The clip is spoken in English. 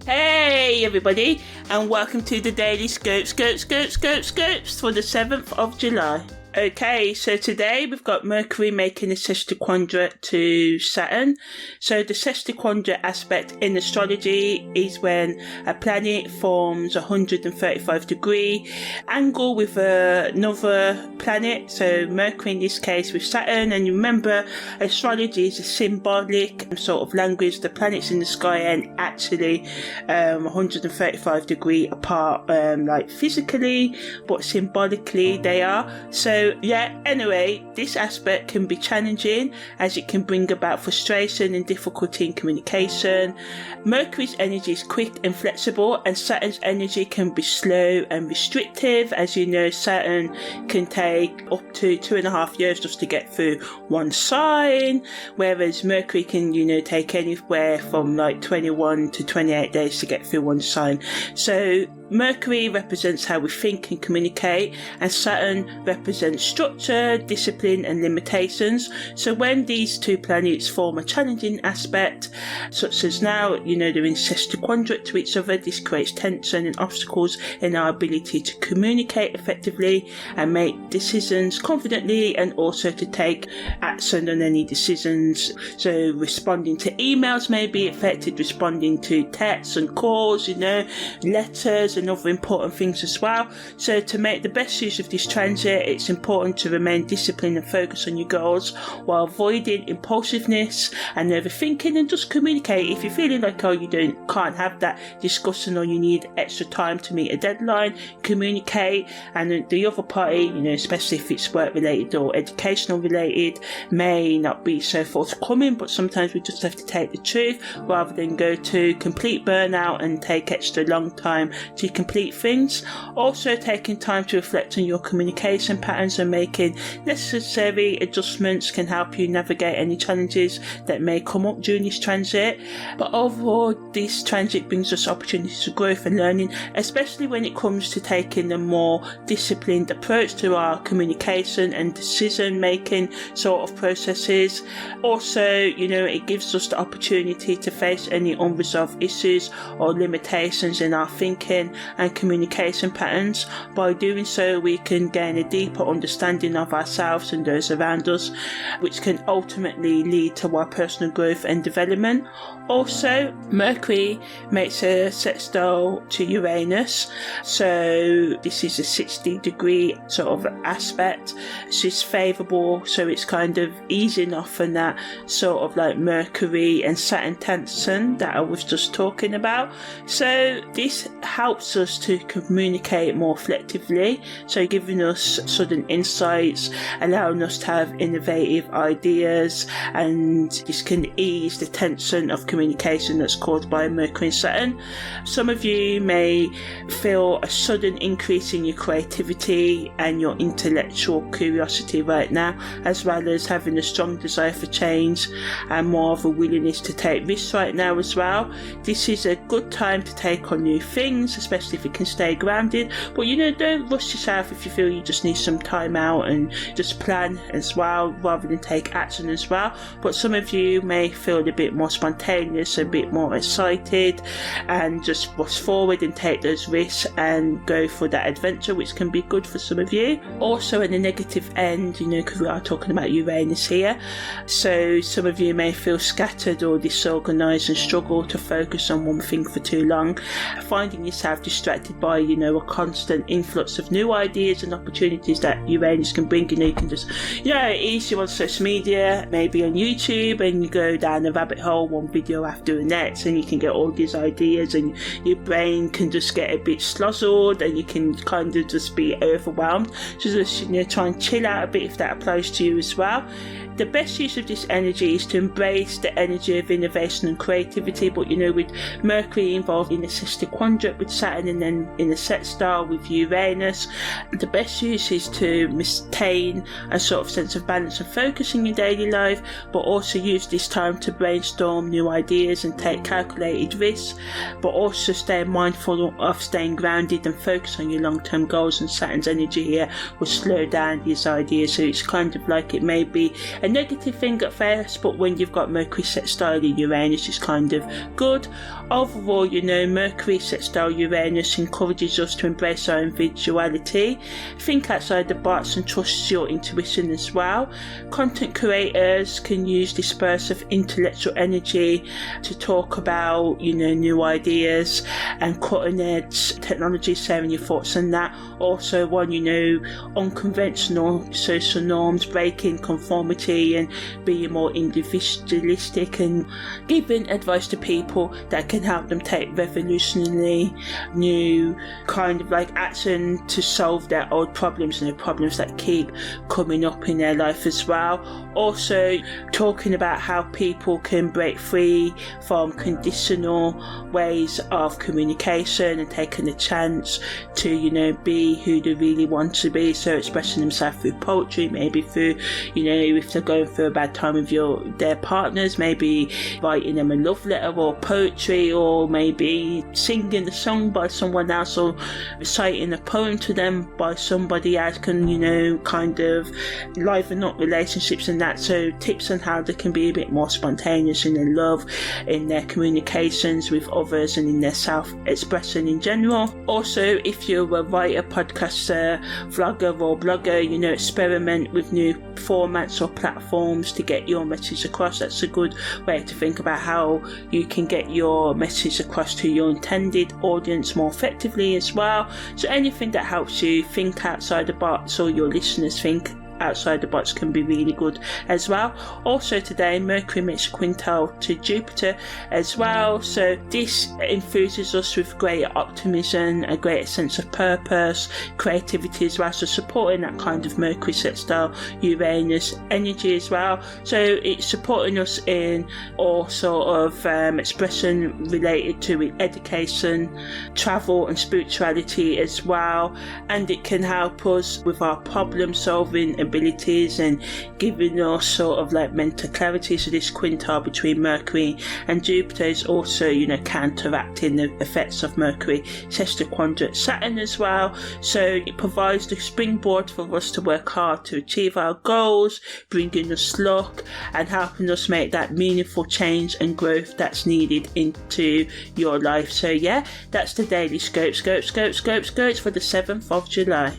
Hey everybody, and welcome to the Daily Scopes for the 7th of July. Okay, so today we've got Mercury making a sextiquadrate to Saturn. So the sextiquadrate aspect in astrology is when a planet forms a 135-degree angle with another planet. So Mercury in this case with Saturn. And you remember, astrology is a symbolic sort of language. The planets in the sky ain't actually 135 degree apart, like physically, but symbolically they are. So yeah, anyway, this aspect can be challenging as it can bring about frustration and difficulty in communication. Mercury's energy is quick and flexible, and Saturn's energy can be slow and restrictive. As you know, Saturn can take up to 2.5 years just to get through one sign, whereas Mercury can, take anywhere from like 21 to 28 days to get through one sign. So Mercury represents how we think and communicate, and Saturn represents structure, discipline and limitations. So when these two planets form a challenging aspect, such as now, they're in sextiquadrate to each other, this creates tension and obstacles in our ability to communicate effectively and make decisions confidently, and also to take action on any decisions. So responding to emails may be affected, responding to texts and calls, letters and other important things as well. So to make the best use of this transit, it's important to remain disciplined and focus on your goals while avoiding impulsiveness and overthinking, and just communicate. If you're feeling like you can't have that discussion, or you need extra time to meet a deadline, communicate. And the other party, especially if it's work related or educational related, may not be so forthcoming, but sometimes we just have to take the truth rather than go to complete burnout and take extra long time to complete things. Also, taking time to reflect on your communication patterns and making necessary adjustments can help you navigate any challenges that may come up during this transit. But overall, this transit brings us opportunities for growth and learning, especially when it comes to taking a more disciplined approach to our communication and decision making sort of processes. Also, it gives us the opportunity to face any unresolved issues or limitations in our thinking and communication patterns. By doing so, we can gain a deeper understanding of ourselves and those around us, which can ultimately lead to our personal growth and development. Also, Mercury makes a sextile to Uranus, so this is a 60-degree sort of aspect. It's favourable, so it's kind of easing off on that sort of like Mercury and Saturn tension that I was just talking about. So this helps us to communicate more effectively, so giving us sudden insights, allowing us to have innovative ideas, and this can ease the tension of communication that's caused by Mercury and Saturn. Some of you may feel a sudden increase in your creativity and your intellectual curiosity right now, as well as having a strong desire for change and more of a willingness to take risks right now as well. This is a good time to take on new things, especially if you can stay grounded, but don't rush yourself if you feel you just need some time out, and just plan as well rather than take action as well. But some of you may feel a bit more spontaneous, a bit more excited, and just rush forward and take those risks and go for that adventure, which can be good for some of you. Also, at the negative end, because we are talking about Uranus here, so some of you may feel scattered or disorganized and struggle to focus on one thing for too long, finding yourself distracted by a constant influx of new ideas and opportunities that Uranus can bring. You can just easy on social media, maybe on YouTube, and you go down a rabbit hole, one video after the next, and you can get all these ideas, and your brain can just get a bit sluzzled, and you can kind of just be overwhelmed. So just try and chill out a bit if that applies to you as well. The best use of this energy is to embrace the energy of innovation and creativity, but with Mercury involved in a sextiquadrate with Saturn and then in a sextile with Uranus, the best use is to maintain a sort of sense of balance and focus in your daily life, but also use this time to brainstorm new ideas and take calculated risks, but also stay mindful of staying grounded and focus on your long-term goals. And Saturn's energy here will slow down these ideas, so it's kind of like it may be a negative thing at first, but when you've got Mercury sextile in Uranus, it's kind of good. Overall, Mercury sextile Uranus encourages us to embrace our individuality, think outside the box and trust your intuition as well. Content creators can use this burst of intellectual energy to talk about, new ideas and cutting edge technology, sharing your thoughts on that. Also unconventional social norms, breaking conformity and being more individualistic and giving advice to people that can help them take revolutionary new kind of action to solve their old problems and the problems that keep coming up in their life as well. Also talking about how people can break free from conditional ways of communication and taking a chance to be who they really want to be, so expressing themselves through poetry, maybe through if they're going through a bad time with their partners, maybe writing them a love letter or poetry, or maybe singing a song by someone else or reciting a poem to them by somebody else can kind of liven up relationships and that. So tips on how they can be a bit more spontaneous in their love, in their communications with others and in their self-expression in general. Also, if you're a writer, podcaster, vlogger or blogger, experiment with new formats or platforms to get your message across. That's a good way to think about how you can get your message across to your intended audience more effectively as well. So anything that helps you think outside the box, or your listeners think outside the box, can be really good as well. Also today, Mercury makes a quintile to Jupiter as well, so this infuses us with greater optimism, a greater sense of purpose, creativity as well, so supporting that kind of Mercury sextile Uranus energy as well. So it's supporting us in all sort of expression related to education, travel and spirituality as well, and it can help us with our problem solving abilities and giving us sort of mental clarity. So this quintile between Mercury and Jupiter is also counteracting the effects of Mercury Conjunct Saturn as well. So it provides the springboard for us to work hard to achieve our goals, bringing us luck and helping us make that meaningful change and growth that's needed into your life. So yeah, that's the daily scopes for the 7th of July.